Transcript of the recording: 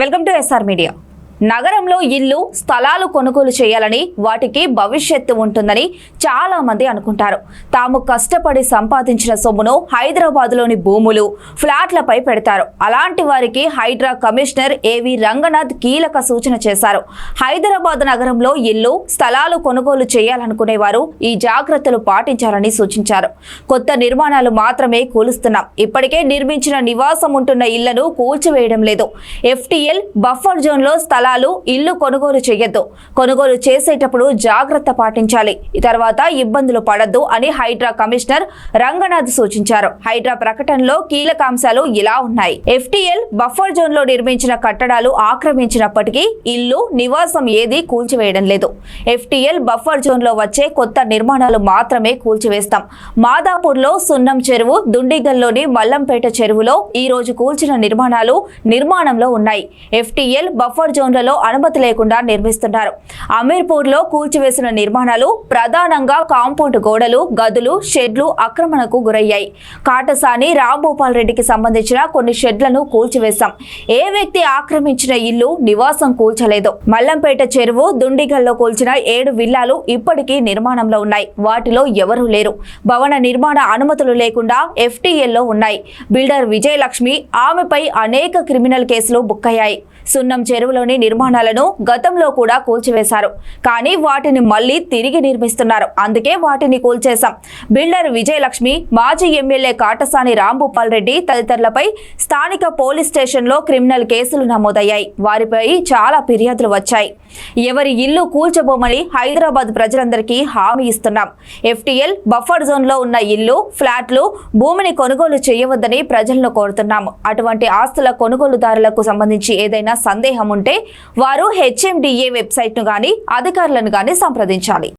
Welcome to SR media. నగరంలో ఇల్లు స్థలాలు కొనుగోలు చేయాలని వాటికి భవిష్యత్తు ఉంటుందని చాలా మంది అనుకుంటారు. తాము కష్టపడి సంపాదించిన సొమ్మును హైదరాబాద్లోని భూములు ఫ్లాట్లపై పెడతారు. అలాంటి వారికి హైడ్రా కమిషనర్ ఏవి రంగనాథ్ కీలక సూచన చేశారు. హైదరాబాద్ నగరంలో ఇల్లు స్థలాలు కొనుగోలు చేయాలనుకునే వారు ఈ జాగ్రత్తలు పాటించాలని సూచించారు. కొత్త నిర్మాణాలు మాత్రమే కూలుస్తున్నాం. ఇప్పటికే నిర్మించిన నివాసం ఉంటున్న ఇళ్లను కూల్చివేయడం లేదు. FTL బఫర్ జోన్లో స్థలాలు ఇల్లు కొనుగోలు చేయొద్దు. కొనుగోలు చేసేటప్పుడు జాగ్రత్త పాటించాలి. ఈ తర్వాత ఇబ్బందులు పడద్దు అని హైడ్రా కమిషనర్ రంగనాథ్ సూచించారు. హైడ్రా ప్రకటనలో కీలక అంశాలు ఇలా ఉన్నాయి. FTL బఫర్ జోన్ లో నిర్మించిన కట్టడాలు ఆక్రమించినప్పటికీ ఇల్లు నివాసం ఏది కూల్చివేయడం లేదు. FTL బఫర్ జోన్ లో వచ్చే కొత్త నిర్మాణాలు మాత్రమే కూల్చివేస్తాం. మాదాపూర్ లో సున్నం చెరువు, దుండిగల్లోని మల్లంపేట చెరువులో ఈ రోజు కూల్చిన నిర్మాణంలో ఉన్నాయి. FTL బఫర్ జోన్లలో అనుమతి లేకుండా నిర్మిస్తున్నారు. అమీర్పూర్ లో కూల్చివేసిన నిర్మాణాలు ప్రధానంగా కాంపౌండ్ గోడలు, గదులు, షెడ్లు ఆక్రమణకు గురయ్యాయి. కాటసాని రాంభూపాల్ రెడ్డికి సంబంధించిన కొన్ని షెడ్లను కూల్చివేశాం. ఏ వ్యక్తి ఆక్రమించిన ఇల్లు నివాసం కూల్చలేదు. మల్లంపేట చెరువు, దుండిగల్లో కూల్చిన 7 విల్లాలు ఇప్పటికీ నిర్మాణంలో ఉన్నాయి. వాటిలో ఎవరూ లేరు. భవన నిర్మాణ అనుమతులు లేకుండా FTL లో ఉన్నాయి. బిల్డర్ విజయలక్ష్మి, ఆమెపై అనేక క్రిమినల్ కేసులు బుక్కయ్యాయి. సున్నం చెరువులోని నిర్మాణాలను గతంలో కూడా కూల్చివేశారు. కానీ వాటిని మళ్లీ తిరిగి నిర్మిస్తున్నారు. అందుకే వాటిని కూల్చేశాం. బిల్డర్ విజయలక్ష్మి, మాజీ ఎమ్మెల్యే కాటసాని రాంభూపాల్ రెడ్డి తదితరులపై స్థానిక పోలీస్ స్టేషన్లో క్రిమినల్ కేసులు నమోదయ్యాయి. వారిపై చాలా ఫిర్యాదులు వచ్చాయి. ఎవరి ఇల్లు కూల్చబోమని హైదరాబాద్ ప్రజలందరికీ హామీ ఇస్తున్నాం. FTL బఫర్ జోన్ లో ఉన్న ఇల్లు, ఫ్లాట్లు, భూమిని కొనుగోలు చేయవద్దని ప్రజలను కోరుతున్నాము. అటువంటి ఆస్తుల కొనుగోలుదారులకు సంబంధించి ఏదైనా సందేహం ఉంటే వారు HMDA వెబ్సైట్ ను గాని అధికారులను గాని సంప్రదించాలి.